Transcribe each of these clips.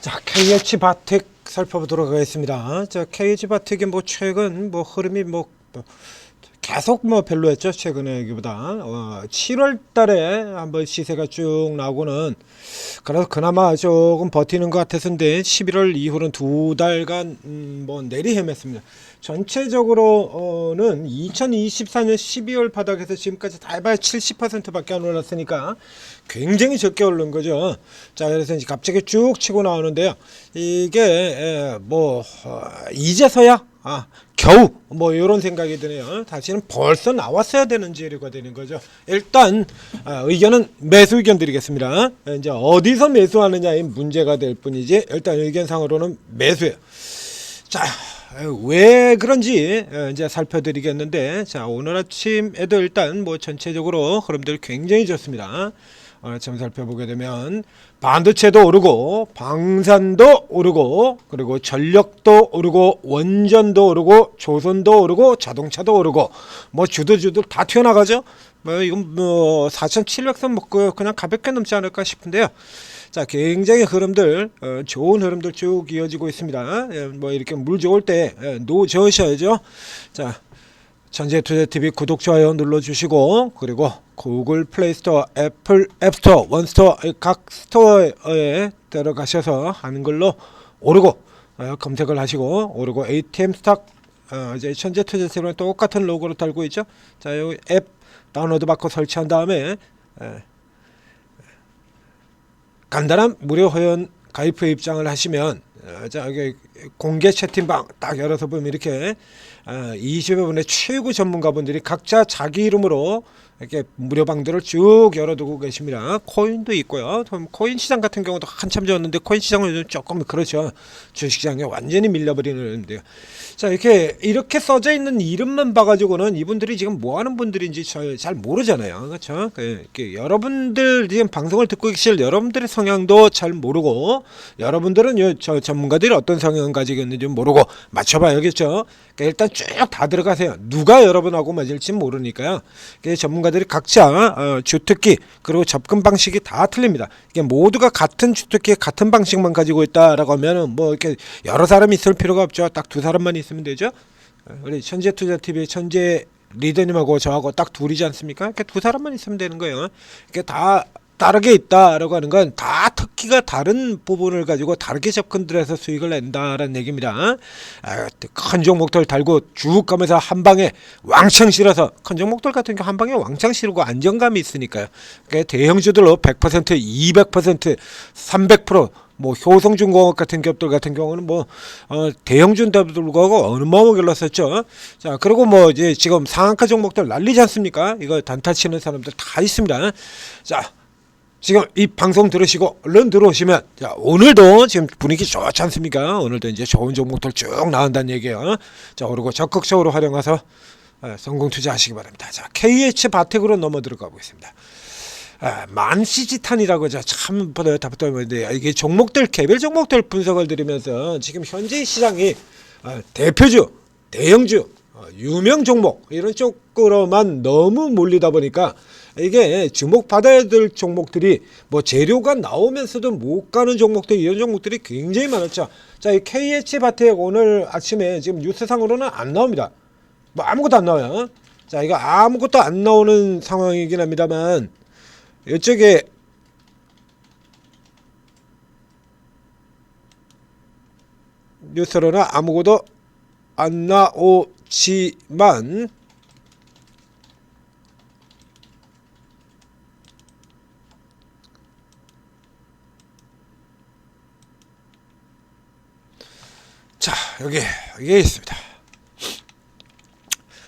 자, KH바텍 살펴보도록 하겠습니다. 자, KH바텍이 뭐 최근 뭐 흐름이 계속 별로였죠. 최근에 여기보다 7월 달에 한번 시세가 쭉 나오고는 그래서 그나마 조금 버티는 것 같았는데 11월 이후로는 두 달간 내리 헤맸습니다. 전체적으로는 2024년 12월 바닥에서 지금까지 다 해봐야 70%밖에 안 올랐으니까 굉장히 적게 오른 거죠. 자, 그래서 이제 갑자기 쭉 치고 나오는데요. 이게 이제서야 겨우 이런 생각이 드네요. 다시는 벌써 나왔어야 되는 재료가 되는 거죠. 일단 의견은 매수 의견 드리겠습니다. 이제 어디서 매수하느냐의 문제가 될 뿐이지 일단 의견상으로는 매수예요. 자, 왜 그런지 이제 살펴드리겠는데, 자, 오늘 아침에도 일단 전체적으로 흐름들이 굉장히 좋습니다. 오늘 아침 살펴보게 되면 반도체도 오르고 방산도 오르고 그리고 전력도 오르고 원전도 오르고 조선도 오르고 자동차도 오르고 주들 다 튀어나가죠. 이건 4,700선 그냥 가볍게 넘지 않을까 싶은데요. 자, 굉장히 흐름들 좋은 흐름들 쭉 이어지고 있습니다. 이렇게 물 좋을 때 노저으셔야죠. 자, 천재투자TV 구독, 좋아요 눌러주시고, 그리고 구글 플레이스토어, 애플 앱스토어, 원스토어 각 스토어에 들어가셔서 하는 걸로 오르고 검색을 하시고 오르고 ATM 스탁 이제 천재투자TV랑 똑같은 로고를 달고 있죠. 자, 여기 앱 다운로드 받고 설치한 다음에 간단한 무료 회원 가입 입장을 하시면 자, 여기 공개 채팅방 딱 열어서 보면 이렇게 20여 분의 최고 전문가분들이 각자 자기 이름으로 이렇게 무료 방들을 쭉 열어두고 계십니다. 코인도 있고요. 코인 시장 같은 경우도 한참 좋았는데 코인 시장은 요즘 조금 그렇죠. 주식시장에 완전히 밀려버리는데요. 자, 이렇게 써져 있는 이름만 봐가지고는 이분들이 지금 뭐 하는 분들인지 잘 모르잖아요. 그렇죠? 여러분들 지금 방송을 듣고 계실 여러분들의 성향도 잘 모르고, 여러분들은 저 전문가들이 어떤 성향을 가지고 있는지 모르고 맞춰봐야겠죠. 일단 쭉 다 들어가세요. 누가 여러분하고 맞을지 모르니까요. 전문가들이 각자 주특기 그리고 접근 방식이 다 틀립니다. 이게 모두가 같은 주특기 같은 방식만 가지고 있다라고 하면은 이렇게 여러 사람이 있을 필요가 없죠. 딱 두 사람만 있으면 되죠. 우리 천재투자TV의 천재 리더님하고 저하고 딱 둘이지 않습니까? 이렇게 두 사람만 있으면 되는 거예요. 이게 다 다르게 있다라고 하는 건 다 특기가 다른 부분을 가지고 다르게 접근을 해서 수익을 낸다라는 얘기입니다. 큰 종목들 달고 쭉 가면서 한 방에 왕창 실어서, 큰 종목들 같은 경우 한 방에 왕창 실고 안정감이 있으니까요. 그러니까 대형주들로 100%, 200%, 300% 효성중공업 같은 기업들 같은 경우는 대형주인데도 불구하고 어마어마하게 올랐었죠. 자, 그리고 이제 지금 상한가 종목들 난리지 않습니까? 이거 단타 치는 사람들 다 있습니다. 자, 지금 이 방송 들으시고 얼른 들어오시면, 자, 오늘도 지금 분위기 좋지 않습니까? 오늘도 이제 좋은 종목들 쭉 나온다는 얘기예요. 자, 그리고 적극적으로 활용해서 성공 투자하시기 바랍니다. 자, KH바텍으로 넘어 들어가 보겠습니다. 만시지탄이라고 참 답답한데, 이게 종목들 개별 종목들 분석을 드리면서 지금 현재 시장이 대표주, 대형주, 유명 종목 이런 쪽으로만 너무 몰리다 보니까 이게 주목받아야 될 종목들이 재료가 나오면서도 못 가는 종목들, 이런 종목들이 굉장히 많았죠. 자, 이 KH바텍 오늘 아침에 지금 뉴스상으로는 안 나옵니다. 아무것도 안 나와요. 자, 이거 아무것도 안 나오는 상황이긴 합니다만, 이쪽에 뉴스로는 아무것도 안 나오지만, 자, 여기에 있습니다.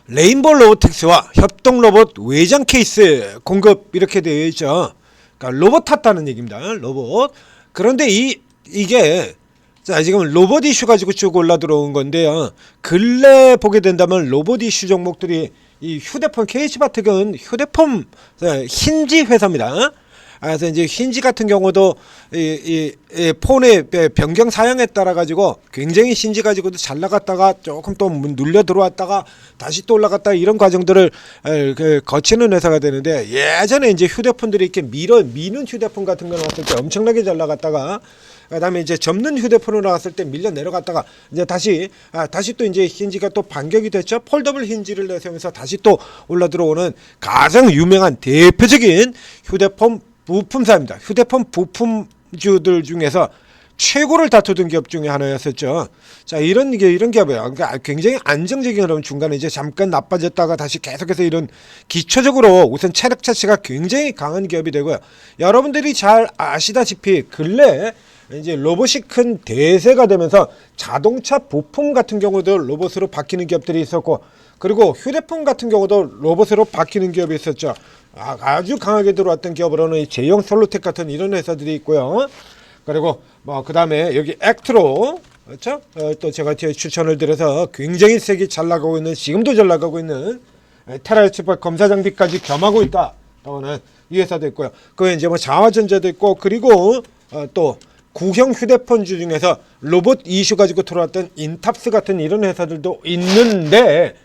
레인보우 로보틱스와 협동 로봇 외장 케이스 공급 이렇게 되어 있죠. 그러니까 로봇 탔다는 얘기입니다. 로봇. 그런데 이게 자, 지금 로봇 이슈 가지고 쭉 올라 들어온 건데요. 근래 보게 된다면 로봇 이슈 종목들이 이 휴대폰, KH바텍은 휴대폰 힌지 회사입니다. 그래서 이제 힌지 같은 경우도 이 폰의 변경 사양에 따라 가지고 굉장히 힌지 가지고도 잘 나갔다가 조금 또 눌려 들어왔다가 다시 또 올라갔다, 이런 과정들을 거치는 회사가 되는데, 예전에 이제 휴대폰들이 이렇게 미는 휴대폰 같은 거 나왔을 때 엄청나게 잘 나갔다가 그다음에 이제 접는 휴대폰으로 나왔을 때 밀려 내려갔다가 이제 다시 또 이제 힌지가 또 반격이 됐죠. 폴더블 힌지를 내세우면서 다시 또 올라 들어오는 가장 유명한 대표적인 휴대폰 부품사입니다. 휴대폰 부품주들 중에서 최고를 다투던 기업 중에 하나였었죠. 자, 이런 기업이에요. 그러니까 굉장히 안정적인 그런 중간에 이제 잠깐 나빠졌다가 다시 계속해서 이런 기초적으로 우선 체력 자체가 굉장히 강한 기업이 되고요. 여러분들이 잘 아시다시피 근래 이제 로봇이 큰 대세가 되면서 자동차 부품 같은 경우도 로봇으로 바뀌는 기업들이 있었고, 그리고 휴대폰 같은 경우도 로봇으로 바뀌는 기업이 있었죠. 아주 강하게 들어왔던 기업으로는 제형 솔루텍 같은 이런 회사들이 있고요. 그리고 뭐 그다음에 여기 액트로, 그렇죠? 또 제가 추천을 드려서 굉장히 세게 잘 나가고 있는, 지금도 잘 나가고 있는 테라이츠바 검사 장비까지 겸하고 있다. 또는 이 회사도 있고요. 그 외에 이제 뭐 자화전자도 있고, 그리고 또 구형 휴대폰주 중에서 로봇 이슈 가지고 들어왔던 인탑스 같은 이런 회사들도 있는데,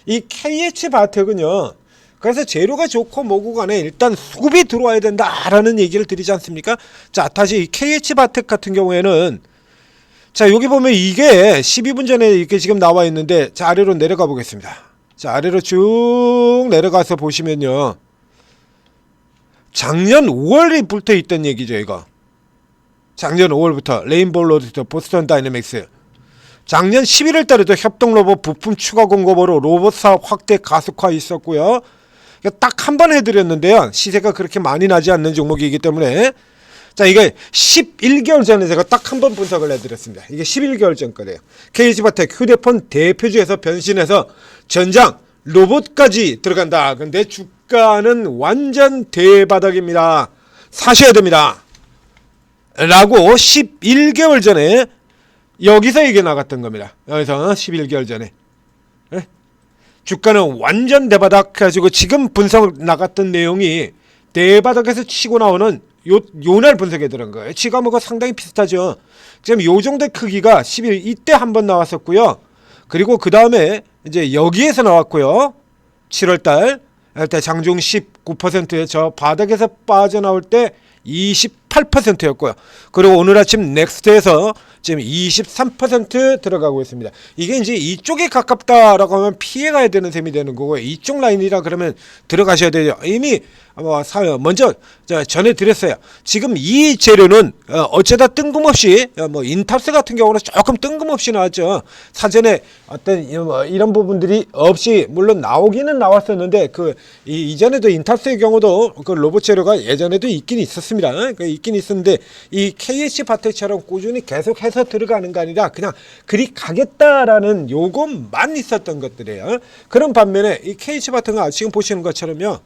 이 KH바텍은요. 그래서 재료가 좋고 뭐고 간에 일단 수급이 들어와야 된다라는 얘기를 드리지 않습니까? 자, 다시 KH바텍 같은 경우에는, 자, 여기 보면 이게 12분 전에 이렇게 지금 나와 있는데, 자, 아래로 내려가 보겠습니다. 자, 아래로 쭉 내려가서 보시면요, 작년 5월에 붙어 있던 얘기죠, 이거. 작년 5월부터 레인보우 로드스터, 보스턴 다이내믹스. 작년 11월 달에도 협동 로봇 부품 추가 공급으로 로봇 사업 확대 가속화 있었고요. 딱 한 번 해드렸는데요, 시세가 그렇게 많이 나지 않는 종목이기 때문에. 자, 이게 11개월 전에 제가 딱 한 번 분석을 해드렸습니다. 이게 11개월 전 거래요. KH바텍 휴대폰 대표주에서 변신해서 전장 로봇까지 들어간다. 근데 주가는 완전 대바닥입니다. 사셔야 됩니다. 라고 11개월 전에 여기서 얘기 나갔던 겁니다. 여기서 11개월 전에. 주가는 완전 대바닥 해가지고 지금 분석 나갔던 내용이 대바닥에서 치고 나오는 요날 분석에 들은 거예요. 지가뭐가 상당히 비슷하죠. 지금 요 정도 크기가 11 이때 한번 나왔었고요. 그리고 그 다음에 이제 여기에서 나왔고요. 7월달 때 장중 19%에 저 바닥에서 빠져나올 때 28%였고요. 그리고 오늘 아침 넥스트에서 지금 23% 들어가고 있습니다. 이게 이제 이쪽에 가깝다라고 하면 피해 가야 되는 셈이 되는 거고, 이쪽 라인이라 그러면 들어가셔야 되죠. 이미 먼저 전해드렸어요. 지금 이 재료는 어쩌다 뜬금없이 뭐 인탑스 같은 경우는 조금 뜬금없이 나왔죠. 사전에 어떤 이런 부분들이 없이 물론 나오기는 나왔었는데, 그 이전에도 인탑스의 경우도 그 로봇 재료가 예전에도 있긴 있었습니다. 있긴 있었는데 이 KH바텍처럼 꾸준히 계속해서 들어가는 거 아니라 그냥 그리 가겠다라는 요것만 있었던 것들이에요. 그런 반면에 이 KH바텍은 지금 보시는 것처럼요,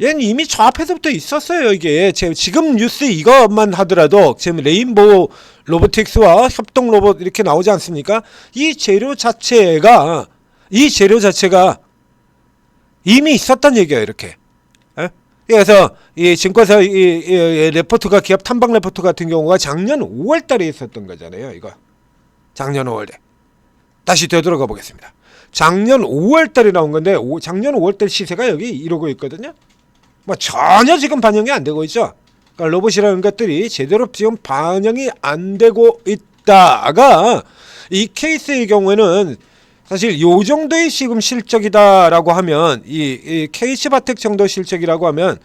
얘는 이미 저 앞에서부터 있었어요. 이게 지금 뉴스 이것만 하더라도 지금 레인보우 로보틱스와 협동 로봇 이렇게 나오지 않습니까? 이 재료 자체가 이미 있었단 얘기예요. 이렇게. 그래서 이 증권사 이 레포트가, 기업 탐방 레포트 같은 경우가 작년 5월 달에 있었던 거잖아요. 이거 작년 5월 달. 다시 되돌아가 보겠습니다. 작년 5월 달에 나온 건데 작년 5월 달 시세가 여기 이러고 있거든요. 뭐 전혀 지금 반영이 안 되고 있죠. 그러니까 로봇이라는 것들이 제대로 지금 반영이 안 되고 있다가, 이 케이스의 경우에는 사실 요 정도의 지금 실적이다라고 하면, 이 KH바텍 정도 실적이라고 하면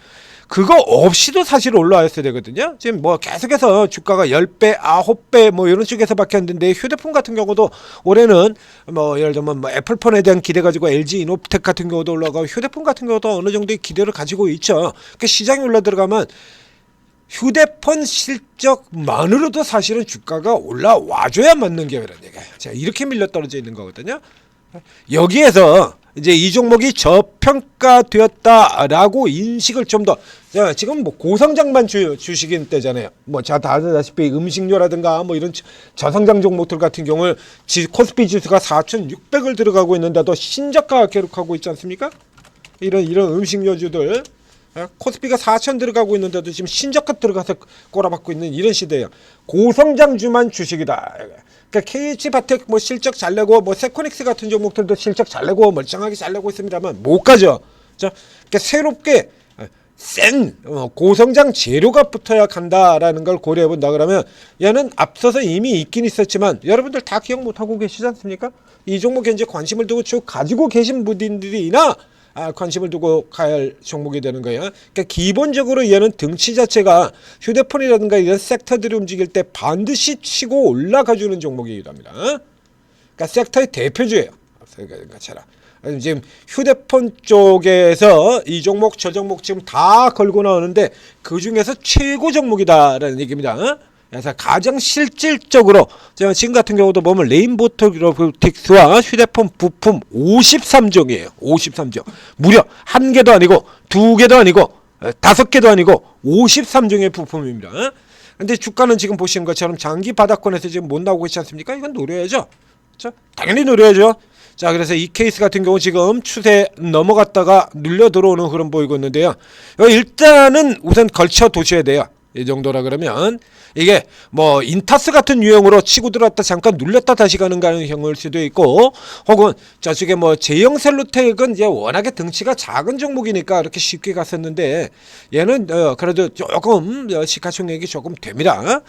그거 없이도 사실 올라왔어야 되거든요. 지금 뭐 계속해서 주가가 10배, 9배 뭐 이런 쪽에서밖에 안 되는데, 휴대폰 같은 경우도 올해는 뭐 예를 들면 뭐 애플폰에 대한 기대 가지고 LG 이노텍 같은 경우도 올라가고, 휴대폰 같은 경우도 어느 정도의 기대를 가지고 있죠. 그러니까 시장이 올라 들어가면 휴대폰 실적만으로도 사실은 주가가 올라와줘야 맞는 기업이라는 얘기예요. 자, 이렇게 밀려 떨어져 있는 거거든요. 여기에서 이제 이 종목이 저평가되었다라고 인식을 좀 더, 지금 뭐 고성장만 주식인 때잖아요. 뭐 다 아시다시피 음식료라든가 뭐 이런 저성장 종목들 같은 경우는 코스피 지수가 4,600을 들어가고 있는데도 신저가 기록하고 있지 않습니까? 이런 음식료주들. 코스피가 4,000 들어가고 있는데도 지금 신저가 들어가서 꼬라박고 있는 이런 시대예요. 고성장주만 주식이다. 그러니까 KH바텍 뭐 실적 잘 내고, 뭐 세코닉스 같은 종목들도 실적 잘 내고 멀쩡하게 잘 내고 있습니다만 못 가죠. 자, 그러니까 새롭게 센 고성장 재료가 붙어야 간다라는 걸 고려해 본다 그러면 얘는 앞서서 이미 있긴 있었지만 여러분들 다 기억 못하고 계시지 않습니까? 이 종목에 이제 관심을 두고 쭉 가지고 계신 분들이나 관심을 두고 가야 할 종목이 되는 거예요. 그러니까 기본적으로 얘는 등치 자체가 휴대폰이라든가 이런 섹터들이 움직일 때 반드시 치고 올라가주는 종목이기도 합니다. 그러니까 섹터의 대표주예요. 것처럼 지금 휴대폰 쪽에서 이 종목 저 종목 지금 다 걸고 나오는데 그 중에서 최고 종목이다라는 얘기입니다. 그래서 가장 실질적으로 지금 같은 경우도 보면 레인보우 로보틱스와 휴대폰 부품 53종이에요. 53종. 무려 한 개도 아니고 두 개도 아니고 5개도 아니고 53종의 부품입니다. 근데 주가는 지금 보시는 것처럼 장기 바닥권에서 지금 못 나오고 있지 않습니까? 이건 노려야죠. 그렇죠? 당연히 노려야죠. 자, 그래서 이 케이스 같은 경우 지금 추세 넘어갔다가 눌려 들어오는 흐름 보이고 있는데요. 일단은 우선 걸쳐 두셔야 돼요. 이 정도라 그러면 이게 뭐 인타스 같은 유형으로 치고 들어왔다 잠깐 눌렸다 다시 가는 가능성일 수도 있고, 혹은 저쪽에 뭐 제형 셀로텍은 이제 워낙에 등치가 작은 종목이니까 이렇게 쉽게 갔었는데 얘는 그래도 조금 시가총액이 조금 됩니다.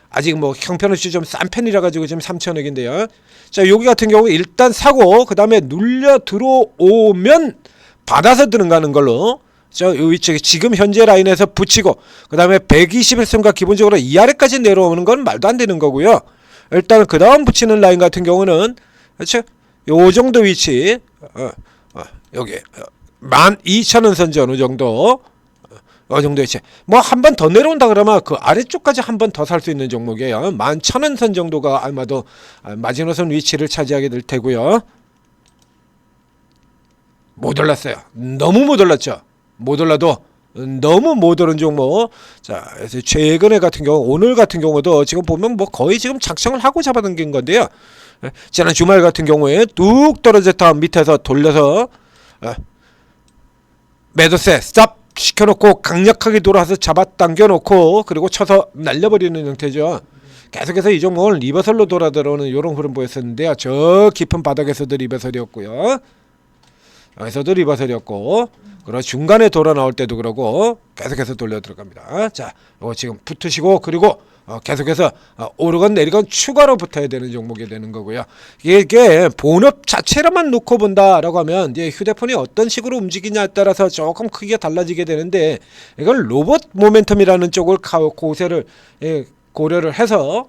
아직 뭐 형편없이 좀 싼 편이라 가지고 지금 3천억인데요. 자, 여기 같은 경우 일단 사고 그 다음에 눌려 들어오면 받아서 들어가는 걸로 저 위쪽에 지금 현재 라인에서 붙이고 그 다음에 121선과 기본적으로 이 아래까지 내려오는 건 말도 안 되는 거고요. 일단은 그 다음 붙이는 라인 같은 경우는 그렇죠? 요 정도 위치 여기 12,000원 선지 어느 정도 정도 위치 뭐 한 번 더 내려온다 그러면 그 아래쪽까지 한 번 더 살 수 있는 종목이에요. 11,000원 선 정도가 아마도 마지노선 위치를 차지하게 될 테고요. 못 올랐어요. 너무 못 올랐죠. 못 올라도 너무 못 오른 종목. 자, 그래서 최근에 같은 경우 오늘 같은 경우도 지금 보면 뭐 거의 지금 작성을 하고 잡아당긴 건데요. 지난 주말 같은 경우에 뚝 떨어졌다 밑에서 돌려서 매도세 스탑 시켜놓고 강력하게 돌아서 잡아당겨 놓고 그리고 쳐서 날려버리는 형태죠. 계속해서 이 종목은 리버설로 돌아 들어오는 이런 흐름 보였었는데요. 저 깊은 바닥에서도 리버설이었고요. 여기서도 리버설이었고, 그리고 중간에 돌아 나올 때도 그러고 계속해서 돌려 들어갑니다. 자, 이거 지금 붙으시고 그리고 계속해서 오르건 내리건 추가로 붙어야 되는 종목이 되는 거고요. 이게 본업 자체로만 놓고 본다라고 하면 이제 휴대폰이 어떤 식으로 움직이냐에 따라서 조금 크게 달라지게 되는데, 이걸 로봇 모멘텀이라는 쪽을 고려를 해서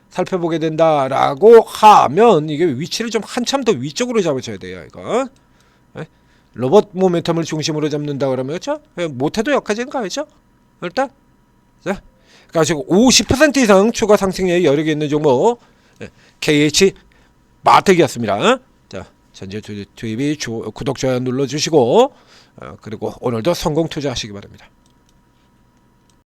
살펴보게 된다라고 하면 이게 위치를 좀 한참 더 위쪽으로 잡으셔야 돼요. 이거 로봇 모멘텀을 중심으로 잡는다 그러면 그렇죠? 못해도 여기까지는 가야죠. 일단 자, 그러니까 50% 이상 추가 상승률이 여러 개 있는 종목 KH 마텍이었습니다. 자, 전체 투입이 구독, 좋아요 눌러주시고 그리고 오늘도 성공 투자하시기 바랍니다.